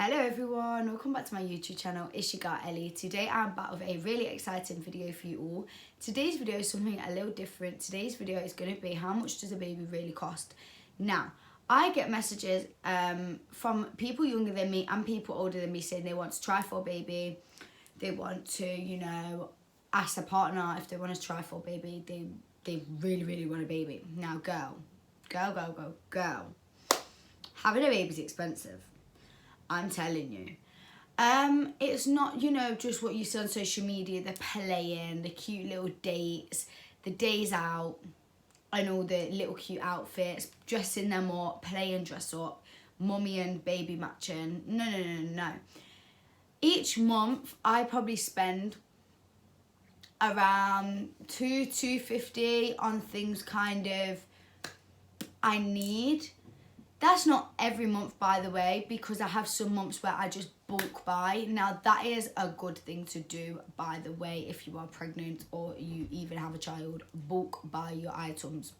Hello everyone, welcome back to my YouTube channel. It's your girl Ellie. Today I'm back with a really exciting video for you all. Today's video is something a little different. Today's video is going to be how much does a baby really cost. Now, I get messages from people younger than me and people older than me saying they want to try for a baby. They want to, ask their partner if they want to try for a baby. They really want a baby. Now girl. Having a baby is expensive. I'm telling you. It's not, just what you see on social media, the playing, the cute little dates, the days out, and all the little cute outfits, dressing them up, play and dress up, mummy and baby matching. No. Each month, I probably spend around $250 on things I need. That's not every month, by the way, because I have some months where I just bulk buy. Now, that is a good thing to do, by the way, if you are pregnant or you even have a child. Bulk buy your items.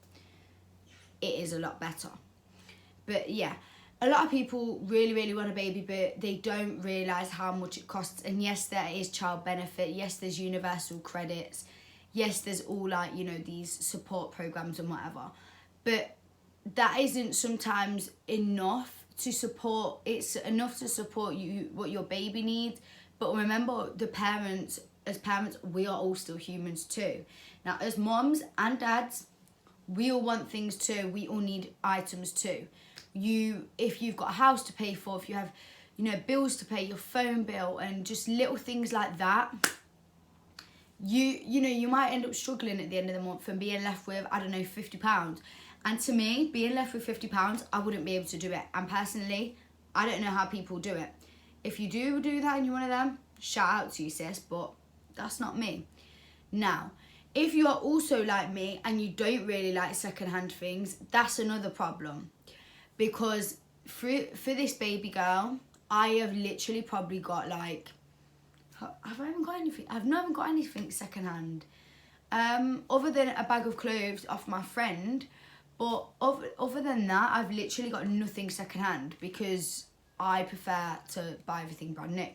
It is a lot better. But yeah, a lot of people really want a baby, but they don't realise how much it costs. And yes, there is child benefit. Yes, there's universal credits. Yes, there's all these support programs and whatever. But that isn't sometimes enough to support. It's enough to support you what your baby needs, but remember, as parents we are all still humans too. Now, as moms and dads, we all want things too. We all need items too. If you've got a house to pay for, if you have bills to pay, your phone bill, and just little things like that, you might end up struggling at the end of the month and being left with, I don't know, £50. And to me, being left with £50, I wouldn't be able to do it. And personally, I don't know how people do it. If you do that and you're one of them, shout out to you, sis, but that's not me. Now, if you are also like me and you don't really like secondhand things, that's another problem. Because for this baby girl, I have literally probably got I've not even got anything secondhand. Other than a bag of clothes off my friend. But other than that, I've literally got nothing secondhand because I prefer to buy everything brand new.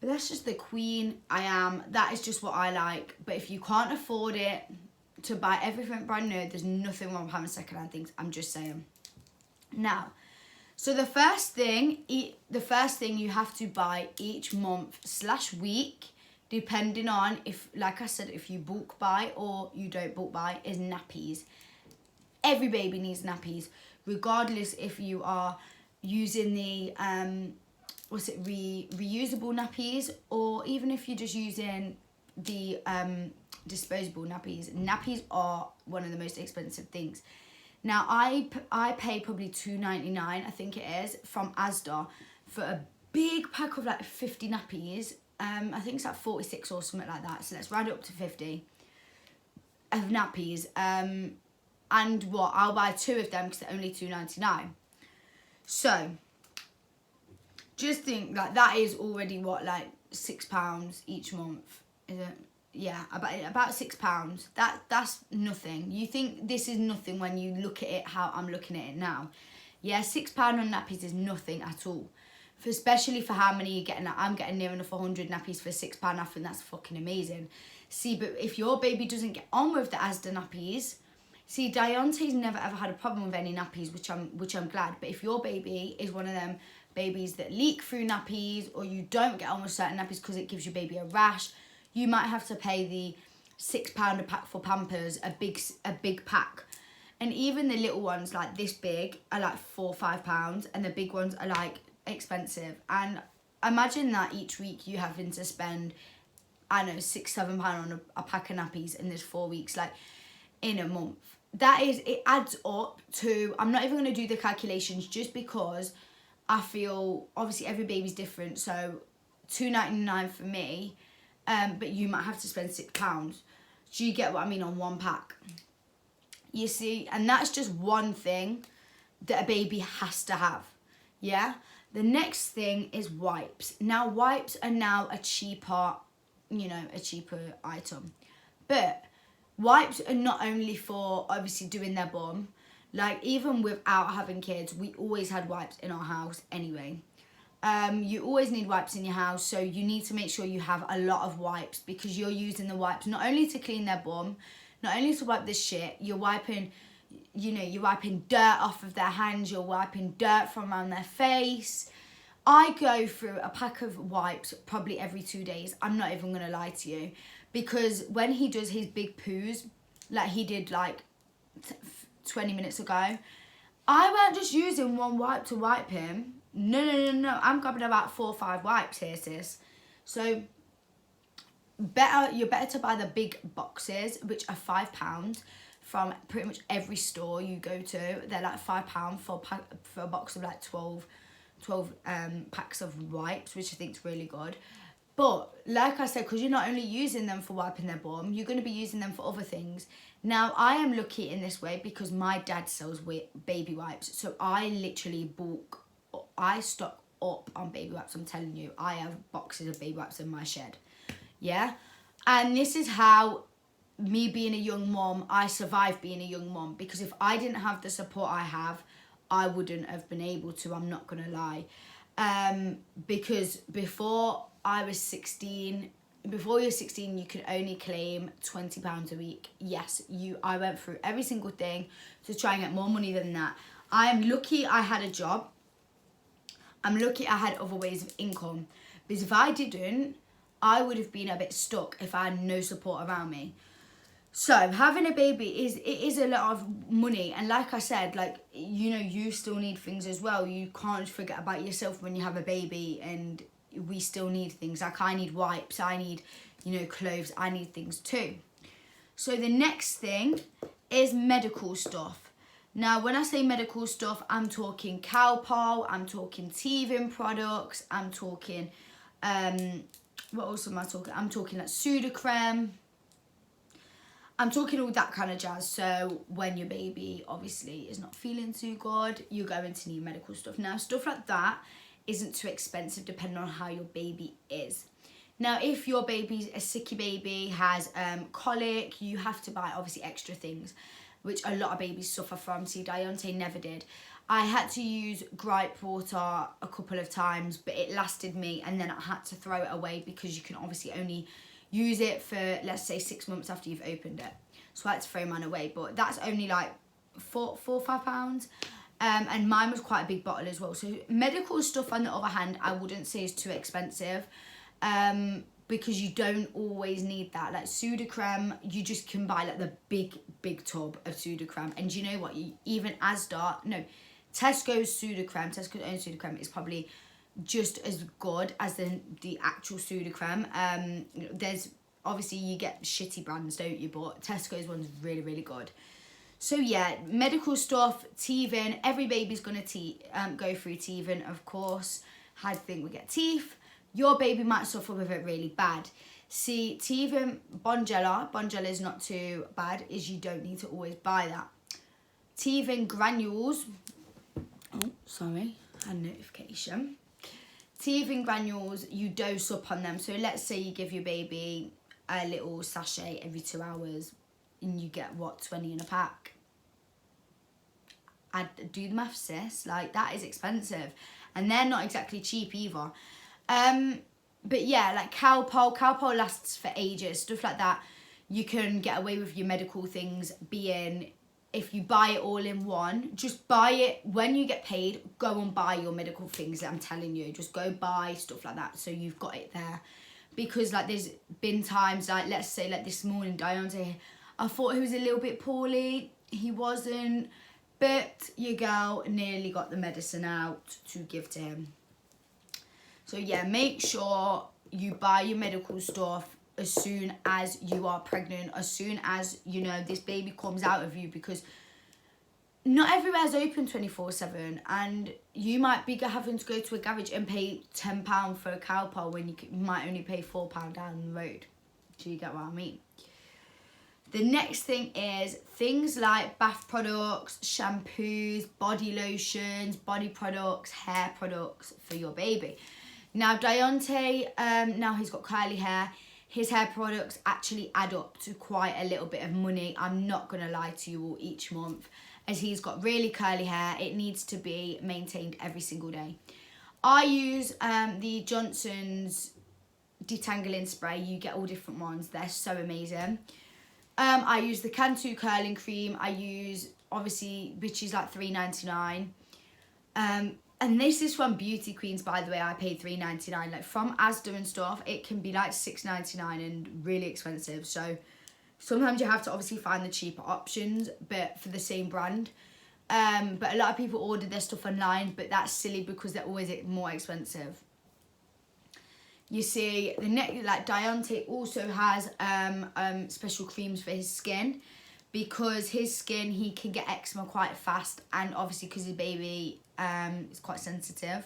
But that's just the queen I am. That is just what I like. But if you can't afford it to buy everything brand new, there's nothing wrong with having secondhand things. I'm just saying. Now, so the first thing you have to buy each month/week, depending on if you bulk buy or you don't bulk buy, is nappies. Every baby needs nappies, regardless if you are using the reusable nappies, or even if you're just using the disposable nappies. Nappies are one of the most expensive things. Now, I pay probably $2.99, I think it is, from Asda for a big pack of 50 nappies. I think it's 46 or something like that. So let's round it up to 50 of nappies. And I'll buy 2 of them because they're only $2.99. So, just think, that is already, £6 each month, is it? Yeah, about £6. That's nothing. You think this is nothing when you look at it how I'm looking at it now. Yeah, £6 on nappies is nothing at all. Especially for how many you're getting. I'm getting near enough 100 nappies for £6. I think that's fucking amazing. See, but if your baby doesn't get on with the Asda nappies... See, Deonte's never ever had a problem with any nappies, which I'm glad. But if your baby is one of them babies that leak through nappies, or you don't get on with certain nappies because it gives your baby a rash, you might have to pay the £6 a pack for Pampers, a big pack. And even the little ones this big are £4 or £5, and the big ones are expensive. And imagine that each week you having to spend, I don't know, £6-7 on a pack of nappies, and there's 4 weeks in a month. It adds up to, I'm not even going to do the calculations just because I feel, obviously every baby's different, so $2.99 for me, but you might have to spend £6. Do you get what I mean on one pack? You see, and that's just one thing that a baby has to have, yeah? The next thing is wipes. Now, wipes are now a cheaper item, but wipes are not only for obviously doing their bum, even without having kids, we always had wipes in our house anyway. You always need wipes in your house, so you need to make sure you have a lot of wipes, because you're using the wipes not only to clean their bum, not only to wipe the shit, you're wiping, you're wiping dirt off of their hands, you're wiping dirt from around their face. I go through a pack of wipes probably every 2 days. I'm not even going to lie to you. Because when he does his big poos, like he did like 20 minutes ago, I weren't just using one wipe to wipe him. No. I'm grabbing about 4 or 5 wipes here, sis. So you're better to buy the big boxes, which are £5 from pretty much every store you go to. They're like £5 for a box of like 12 packs of wipes, which I think is really good. But like I said, because you're not only using them for wiping their bum, you're going to be using them for other things. Now, I am lucky in this way because my dad sells baby wipes. So I literally stock up on baby wipes. I'm telling you, I have boxes of baby wipes in my shed. Yeah? And this is how me being a young mom, I survived being a young mom. Because if I didn't have the support I have, I wouldn't have been able to, I'm not going to lie. Because before you're 16, you could only claim £20 a week. Yes, I went through every single thing to try and get more money than that. I'm lucky I had a job. I'm lucky I had other ways of income. Because if I didn't, I would have been a bit stuck if I had no support around me. So having a baby is a lot of money, and like I said, like, you still need things as well. You can't forget about yourself when you have a baby, and we still need things. Like, I need wipes, I need clothes, I need things too. So the next thing is medical stuff. Now, when I say medical stuff, I'm talking Calpol, I'm talking teething products, I'm talking what else am I talking? I'm talking like Sudocrem. I'm talking all that kind of jazz. So when your baby obviously is not feeling too good, you're going to need medical stuff. Now, stuff like that isn't too expensive depending on how your baby is. Now, if your baby's a sicky baby, has colic, you have to buy obviously extra things, which a lot of babies suffer from. See, Deontay never did. I had to use gripe water a couple of times, but it lasted me, and then I had to throw it away because you can obviously only use it for, let's say, 6 months after you've opened it. So I had to throw mine away, but that's only like £4 or £5. And mine was quite a big bottle as well. So medical stuff, on the other hand, I wouldn't say is too expensive, because you don't always need that. Like Sudocrem, you just can buy like the big tub of Sudocrem. And you know what? Tesco's Sudocrem, Tesco's own Sudocrem is probably just as good as the actual Sudocrem. There's obviously, you get shitty brands, don't you, but Tesco's one's really, really good. So yeah, medical stuff, teething, every baby's gonna go through teething, of course. I think we get teeth. Your baby might suffer with it really bad. See, teething, Bonjela is not too bad, is you don't need to always buy that. Teething granules, oh sorry, I had a notification. Teething granules, you dose up on them. So let's say you give your baby a little sachet every 2 hours, and you get, 20 in a pack? I'd do the math, sis. Like, that is expensive. And they're not exactly cheap either. But yeah, like Calpol lasts for ages. Stuff like that, you can get away with your medical things being, if you buy it all in one, just buy it when you get paid. Go and buy your medical things. I'm telling you, just go buy stuff like that so you've got it there. Because like, there's been times, like, let's say like this morning, Deontay, I thought he was a little bit poorly. He wasn't, but your girl nearly got the medicine out to give to him. So yeah, make sure you buy your medical stuff as soon as you are pregnant, as soon as, this baby comes out of you, because not everywhere's open 24/7, and you might be having to go to a garage and pay £10 for a Calpol when you might only pay £4 down the road. Do you get what I mean? The next thing is things like bath products, shampoos, body lotions, body products, hair products for your baby. Now, Deontay, now he's got curly hair, his hair products actually add up to quite a little bit of money. I'm not going to lie to you all, each month. As he's got really curly hair, it needs to be maintained every single day. I use the Johnson's detangling spray. You get all different ones. They're so amazing. I use the Cantu curling cream. I use, obviously, which is like $3.99. And this is from Beauty Queens, by the way. I paid $3.99. Like from Asda and stuff, it can be like $6.99 and really expensive. So sometimes you have to obviously find the cheaper options, but for the same brand. But a lot of people order their stuff online, but that's silly because they're always more expensive. You see, like Deontay also has special creams for his skin, because his skin, he can get eczema quite fast, and obviously because his baby is quite sensitive.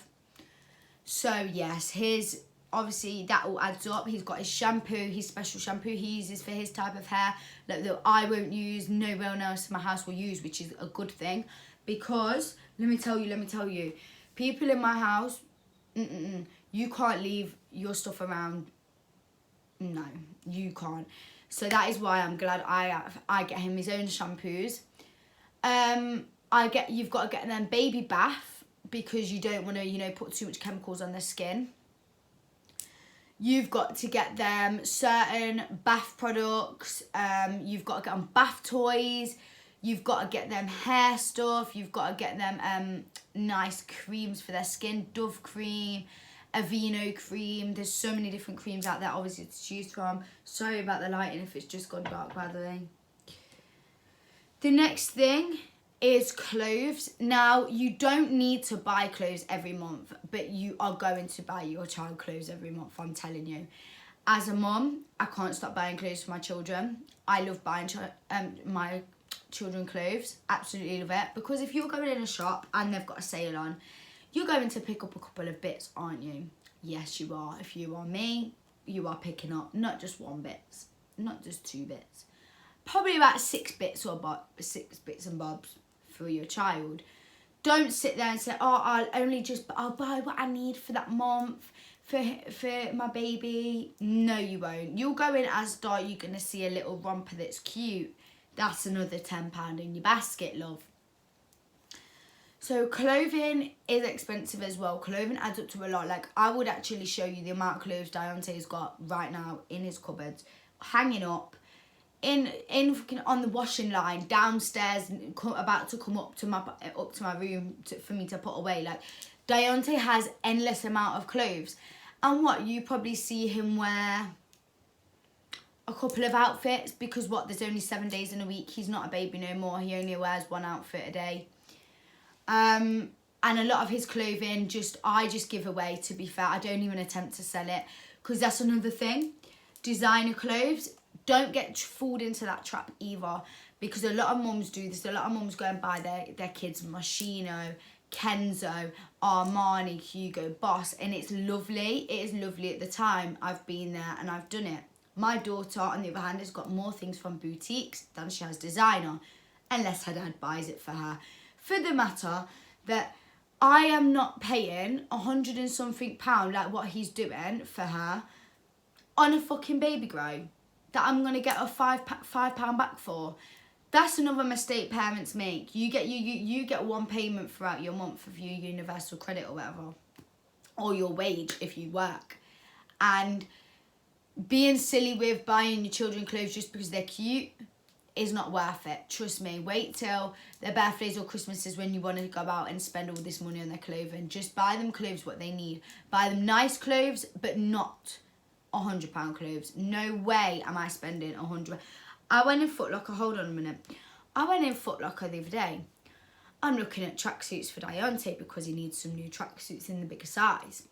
So yes, obviously that all adds up. He's got his shampoo, his special shampoo he uses for his type of hair that I won't use, no one else in my house will use, which is a good thing, because let me tell you, people in my house, you can't leave your stuff around. No, you can't. So that is why I'm glad I get him his own shampoos. You've got to get them baby bath, because you don't want to, put too much chemicals on their skin. You've got to get them certain bath products. You've got to get them bath toys. You've got to get them hair stuff. You've got to get them nice creams for their skin. Dove cream, Aveeno cream. There's so many different creams out there, obviously, to choose from. Sorry about the lighting if it's just gone dark, by the way. The next thing is clothes. Now, you don't need to buy clothes every month, but you are going to buy your child clothes every month, I'm telling you. As a mum, I can't stop buying clothes for my children. I love buying my children clothes. Absolutely love it. Because if you're going in a shop and they've got a sale on, you're going to pick up a couple of bits, aren't you? Yes, you are. If you are me, you are picking up not just one bit, not just two bits. Probably about 6 bits and bobs for your child. Don't sit there and say, oh, I'll buy what I need for that month for my baby. No, you won't. You'll go in Asda, you're going to see a little romper that's cute. That's another £10 in your basket, love. So clothing is expensive as well. Clothing adds up to a lot. Like, I would actually show you the amount of clothes Deontay's got right now in his cupboards, hanging up, on the washing line downstairs, about to come up to my room for me to put away. Like, Deontay has endless amount of clothes, and you probably see him wear a couple of outfits, because there's only 7 days in a week. He's not a baby no more. He only wears one outfit a day. And a lot of his clothing I just give away, to be fair. I don't even attempt to sell it, because that's another thing. Designer clothes, don't get fooled into that trap either, because a lot of mums do this. A lot of mums go and buy their kids Moschino, Kenzo, Armani, Hugo Boss, and it's lovely. It is lovely at the time. I've been there and I've done it. My daughter, on the other hand, has got more things from boutiques than she has designer, unless her dad buys it for her. For the matter that I am not paying £100 and something like what he's doing for her on a fucking baby grow that I'm gonna get a £5 back for. That's another mistake parents make. You get one payment throughout your month of your universal credit or whatever, or your wage if you work, and being silly with buying your children clothes just because they're cute is not worth it. Trust me. Wait till their birthdays or Christmases when you want to go out and spend all this money on their clothing. Just buy them clothes what they need. Buy them nice clothes, but not £100 clothes. No way am I spending £100. I went in Foot Locker. Hold on a minute. I went in Foot Locker the other day. I'm looking at tracksuits for Deontay because he needs some new tracksuits in the bigger size.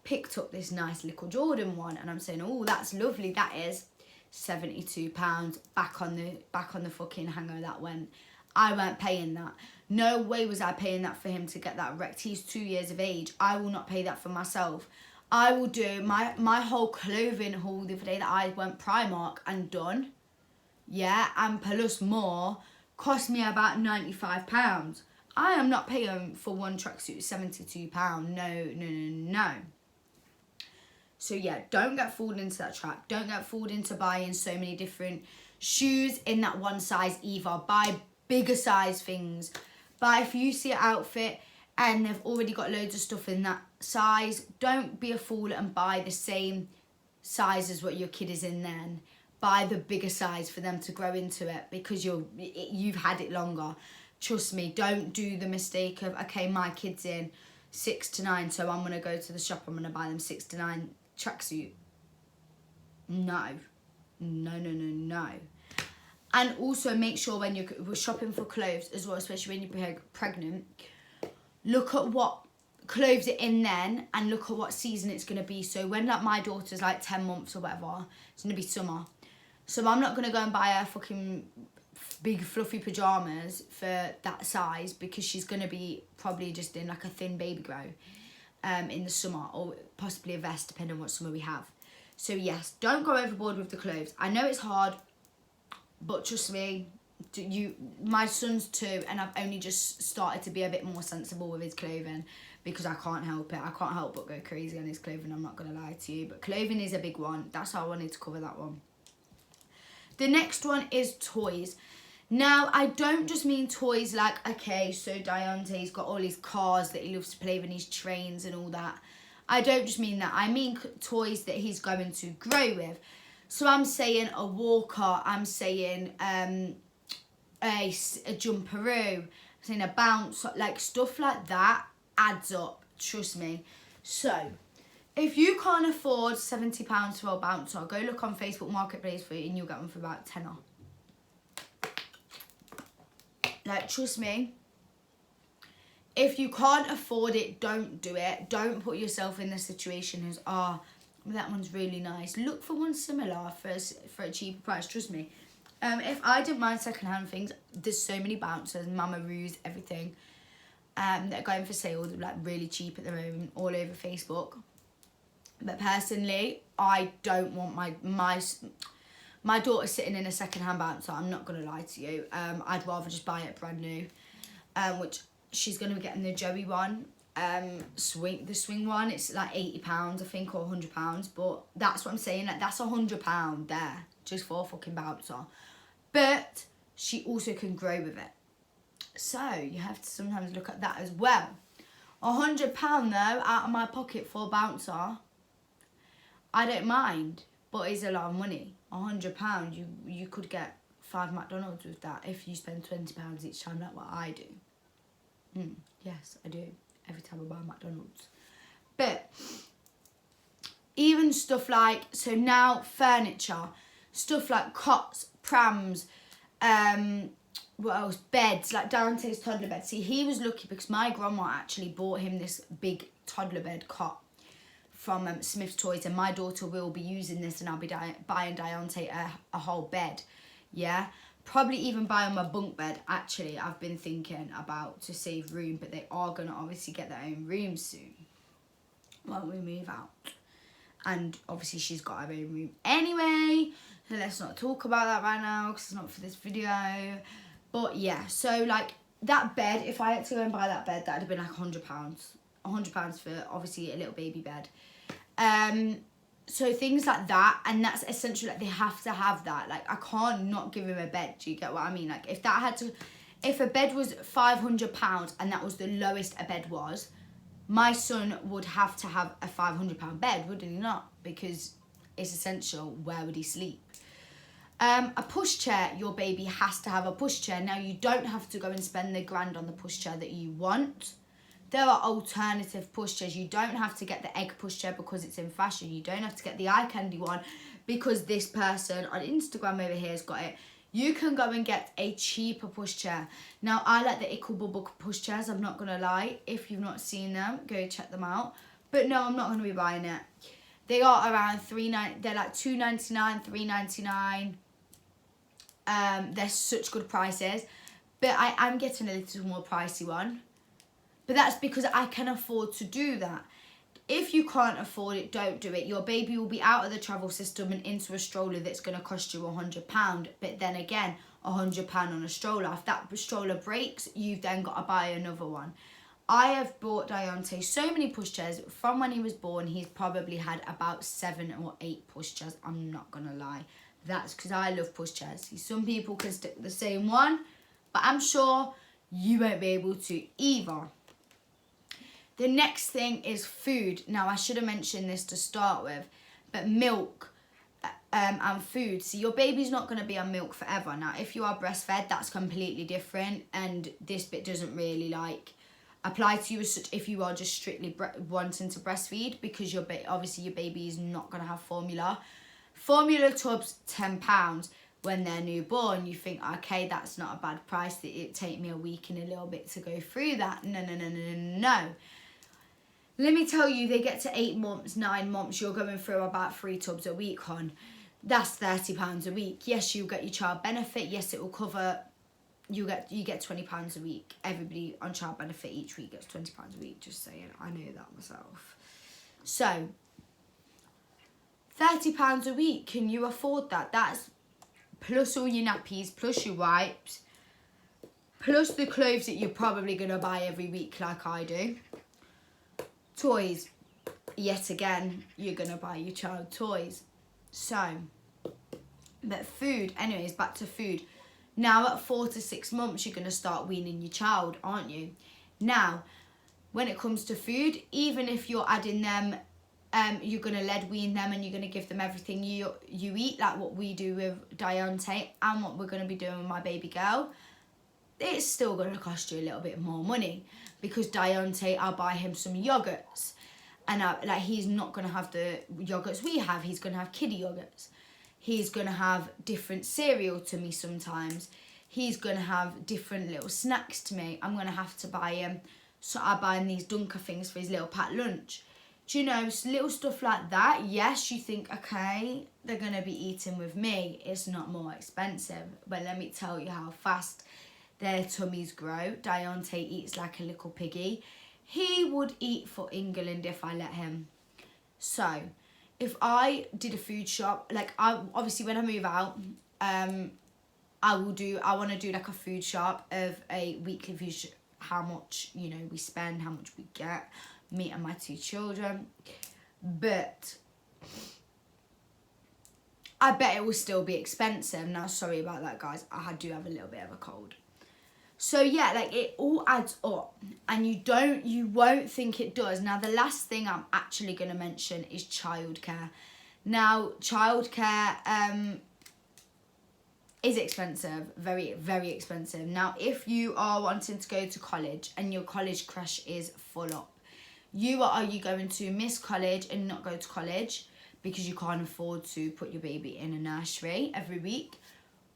Picked up this nice little Jordan one, and I'm saying, oh, that's lovely. That is £72 back on the fucking hanger that went. I weren't paying that. No way was I paying that for him to get that wrecked. He's 2 years of age. I will not pay that for myself. I will do my whole clothing haul the other day that I went Primark and done. Yeah, and plus more, cost me about £95. I am not paying for one tracksuit £72. No. So yeah, don't get fooled into that trap. Don't get fooled into buying so many different shoes in that one size either. Buy bigger size things. Buy, if you see an outfit and they've already got loads of stuff in that size. Don't be a fool and buy the same size as what your kid is in then. Buy the bigger size for them to grow into it, because you've had it longer. Trust me, don't do the mistake of, okay, my kid's in 6 to 9, so I'm going to go to the shop, I'm going to buy them 6 to 9 tracksuit. No. No. And also make sure when you're shopping for clothes as well, especially when you're pregnant, look at what clothes are in then and look at what season it's going to be. So when like my daughter's like 10 months or whatever, it's going to be summer. So I'm not going to go and buy her fucking big fluffy pyjamas for that size, because she's going to be probably just in like a thin baby grow in the summer, or possibly a vest depending on what summer we have. So yes, don't go overboard with the clothes. I know it's hard, but trust me, my son's 2 and I've only just started to be a bit more sensible with his clothing, because I can't help it. I can't help but go crazy on his clothing, I'm not going to lie to you. But clothing is a big one. That's how I wanted to cover that one. The next one is toys. Now, I don't just mean toys like, okay, so Deonte's got all his cars that he loves to play with and his trains and all that. I don't just mean that. I mean toys that he's going to grow with. So I'm saying a walker, I'm saying a jumperoo, I'm saying a bounce, like stuff like that adds up, trust me. So, if you can't afford £70 for a bouncer, go look on Facebook Marketplace for it and you'll get one for about £10. Like, trust me, if you can't afford it, don't do it. Don't put yourself in the situation as, that one's really nice. Look for one similar for a cheaper price, trust me. If I didn't mind secondhand things, there's so many bouncers, Mama Roos, everything, that are going for sale, like really cheap at the moment, all over Facebook. But personally, I don't want my daughter sitting in a secondhand bouncer. I'm not gonna lie to you. I'd rather just buy it brand new, which she's gonna be getting the Joey one, the swing one. It's like £80, I think, or £100. But that's what I'm saying. Like, that's £100 there just for a fucking bouncer. But she also can grow with it. So you have to sometimes look at that as well. £100 though, out of my pocket for a bouncer, I don't mind, but it's a lot of money. £100, you could get 5 McDonald's with that if you spend £20 each time, like what I do. Yes, I do. Every time I buy McDonald's. But even stuff like, so now furniture, stuff like cots, prams, what else? Beds, like Dante's toddler bed. See, he was lucky because my grandma actually bought him this big toddler bed cot from Smith's Toys, and my daughter will be using this, and I'll be buying Deonte a whole bed. Yeah, probably even buy him a bunk bed. Actually, I've been thinking about, to save room, but they are gonna obviously get their own room soon when we move out, and obviously she's got her own room anyway. So let's not talk about that right now because it's not for this video. But yeah, so like that bed, if I had to go and buy that bed, that'd have been like £100. £100 for obviously a little baby bed. So things like that, and that's essential. Like, they have to have that. Like, I can't not give him a bed. Do you get what I mean? Like, if a bed was £500 and that was the lowest a bed was, my son would have to have a £500 bed, wouldn't he not? Because it's essential. Where would he sleep? A pushchair, your baby has to have a pushchair. Now, you don't have to go and spend the grand on the pushchair that you want. There are alternative pushchairs. You don't have to get the egg pushchair because it's in fashion. You don't have to get the eye candy one because this person on Instagram over here has got it. You can go and get a cheaper pushchair. Now, I like the Ickle Bubble pushchairs, I'm not going to lie. If you've not seen them, go check them out. But no, I'm not going to be buying it. They are around they're like $2.99, $3.99. They're such good prices. But I am getting a little more pricey one. But that's because I can afford to do that. If you can't afford it, don't do it. Your baby will be out of the travel system and into a stroller that's going to cost you £100. But then again, £100 on a stroller. If that stroller breaks, you've then got to buy another one. I have bought Deonte so many pushchairs. From when he was born, he's probably had about 7 or 8 pushchairs. I'm not going to lie. That's because I love pushchairs. Some people can stick with the same one, but I'm sure you won't be able to either. The next thing is food. Now, I should have mentioned this to start with, but milk and food. So your baby's not going to be on milk forever. Now, if you are breastfed, that's completely different, and this bit doesn't really like apply to you as such if you are just strictly wanting to breastfeed, because obviously your baby is not going to have formula. Formula tubs, £10 when they're newborn. You think, okay, that's not a bad price. It take me a week and a little bit to go through that. No. Let me tell you, they get to 8 months, 9 months, you're going through about 3 tubs a week, hon. That's £30 a week. Yes, you'll get your child benefit. Yes, it will cover. You get £20 a week. Everybody on child benefit each week gets £20 a week. Just saying, I know that myself. So, £30 a week. Can you afford that? That's plus all your nappies, plus your wipes, plus the clothes that you're probably gonna buy every week, like I do. Toys, yet again, you're gonna buy your child toys. So, but food, anyways, back to food. Now at 4 to 6 months, you're gonna start weaning your child, aren't you? Now, when it comes to food, even if you're adding them, you're gonna lead wean them and you're gonna give them everything you eat, like what we do with Diante and what we're gonna be doing with my baby girl. It's still gonna cost you a little bit more money, because Diante, I'll buy him some yogurts, and he's not gonna have the yogurts we have. He's gonna have kiddie yogurts. He's gonna have different cereal to me sometimes. He's gonna have different little snacks to me. I'm gonna have to buy him. So I buy him these Dunker things for his little packed lunch. Do you know, little stuff like that? Yes, you think, okay, they're gonna be eating with me. It's not more expensive, but let me tell you how fast their tummies grow. Diante eats like a little piggy. He would eat for England if I let him. So, if I did a food shop, like obviously when I move out, I want to do like a food shop of a weekly food shop, how much, you know, we spend, how much we get, me and my 2 children. But I bet it will still be expensive. Now, sorry about that, guys. I do have a little bit of a cold. So yeah, like it all adds up, and you won't think it does. Now, the last thing I'm actually going to mention is childcare. Now, childcare is expensive, very, very expensive. Now, if you are wanting to go to college and your college crush is full up, are you going to miss college and not go to college because you can't afford to put your baby in a nursery every week?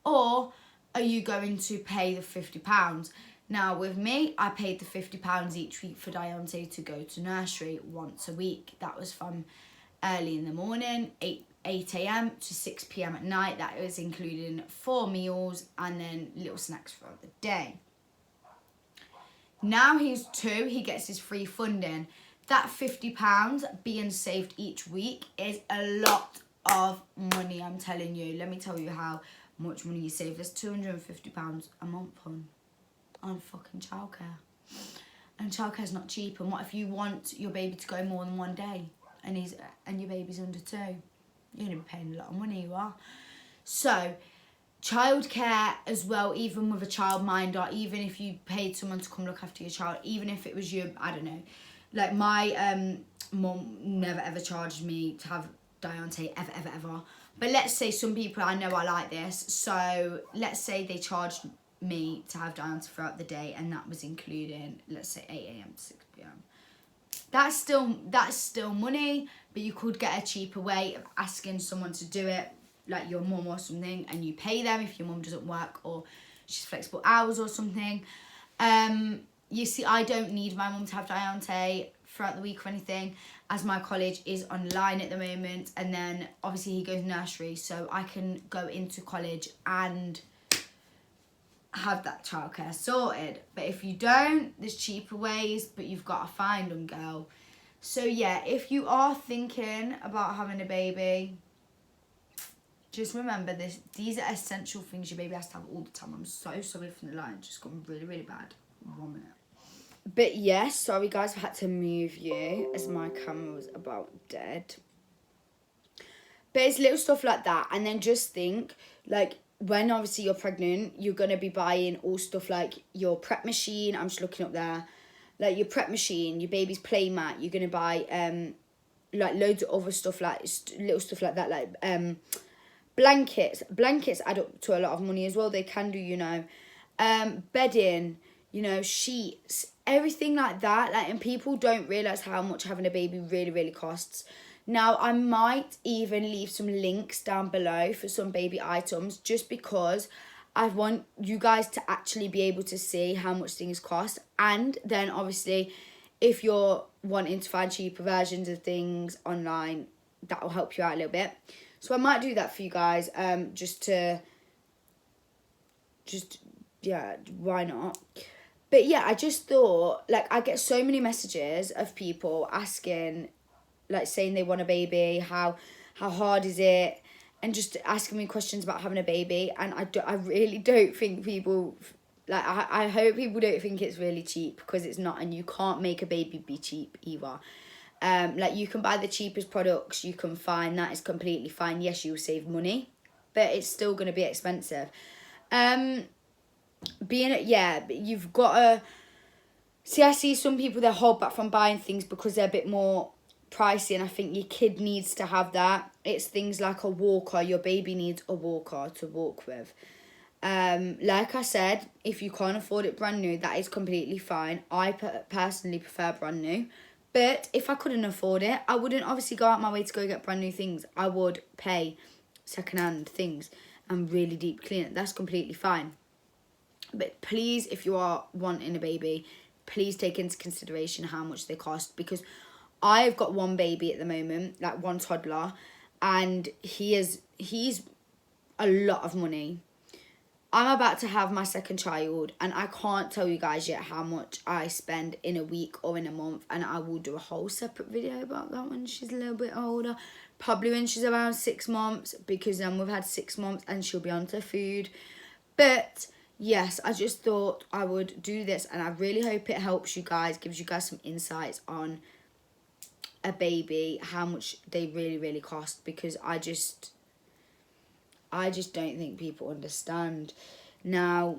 Or are you going to pay the £50? Now, with me, I paid the £50 each week for Diante to go to nursery once a week. That was from early in the morning, 8 a.m. to 6 p.m. at night. That was including 4 meals and then little snacks throughout the day. Now he's 2, he gets his free funding. That £50 being saved each week is a lot of money, I'm telling you. Let me tell you how much money you save. There's £250 a month on fucking childcare. And childcare's not cheap. And what if you want your baby to go more than 1 day and your baby's under 2? You're going to be paying a lot of money, you are. So, childcare as well, even with a childminder, even if you paid someone to come look after your child, even if it was your, I don't know, like my mum never ever charged me to have Diante, ever. But let's say some people I know are like this, so let's say they charged me to have Diante throughout the day, and that was including, let's say, 8 a.m. to 6 p.m. That's still money, but you could get a cheaper way of asking someone to do it, like your mum or something, and you pay them if your mum doesn't work or she's flexible hours or something. You see, I don't need my mum to have Diante throughout the week or anything, as my college is online at the moment, and then obviously he goes nursery, so I can go into college and have that childcare sorted. But if you don't, there's cheaper ways, but you've got to find them, girl. So yeah, if you are thinking about having a baby, just remember this. These are essential things your baby has to have all the time. I'm so sorry for the line. It's just gone really, really bad. 1 minute. But yes, sorry guys, I had to move you as my camera was about dead. But it's little stuff like that. And then just think, like, when obviously you're pregnant, you're going to be buying all stuff like your prep machine. I'm just looking up there. like your prep machine, your baby's play mat. You're gonna buy like loads of other stuff, like little stuff like that, like blankets add up to a lot of money as well. They can do, you know, bedding, you know, sheets, everything like that. Like, and people don't realize how much having a baby really costs. Now, I might even leave some links down below for some baby items, just because I want you guys to actually be able to see how much things cost. And then obviously, if you're wanting to find cheaper versions of things online, that will help you out a little bit. So I might do that for you guys, yeah, why not? But yeah, I just thought, like, I get so many messages of people asking, like, saying they want a baby, how hard is it, and just asking me questions about having a baby. And I really don't think people, like, I hope people don't think it's really cheap, because it's not, and you can't make a baby be cheap either. Like, you can buy the cheapest products you can find, that is completely fine. Yes, you'll save money, but it's still going to be expensive. You've got to see, I see some people, they hold back from buying things because they're a bit more pricey, and I think your kid needs to have that. It's things like a walker. Your baby needs a walker to walk with. Like I said, if you can't afford it brand new, that is completely fine. I personally prefer brand new. But if I couldn't afford it, I wouldn't obviously go out my way to go get brand new things. I would pay secondhand things and really deep clean it. That's completely fine. But please, if you are wanting a baby, please take into consideration how much they cost, because I've got one baby at the moment, like one toddler, and he's a lot of money. I'm about to have my second child, and I can't tell you guys yet how much I spend in a week or in a month, and I will do a whole separate video about that when she's a little bit older, probably when she's around 6 months, because then we've had 6 months and she'll be onto food. But yes, I just thought I would do this, and I really hope it helps you guys, gives you guys some insights on a baby, how much they really cost, because I just don't think people understand. Now,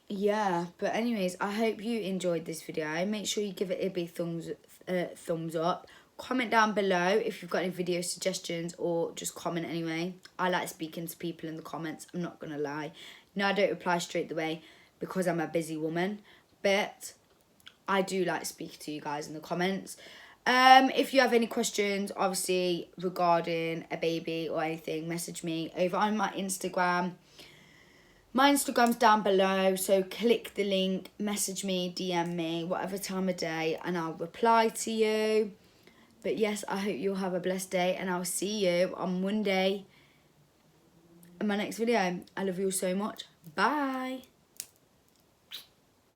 yeah, but anyways, I hope you enjoyed this video. Make sure you give it a big thumbs up. Comment down below if you've got any video suggestions, or just comment anyway. I like speaking to people in the comments, I'm not gonna lie. No, I don't reply straight away because I'm a busy woman, but I do like speaking to you guys in the comments. If you have any questions, obviously, regarding a baby or anything, message me over on my Instagram. My Instagram's down below, so click the link, message me, DM me, whatever time of day, and I'll reply to you. But yes, I hope you'll have a blessed day, and I'll see you on Monday in my next video. I love you all so much. Bye.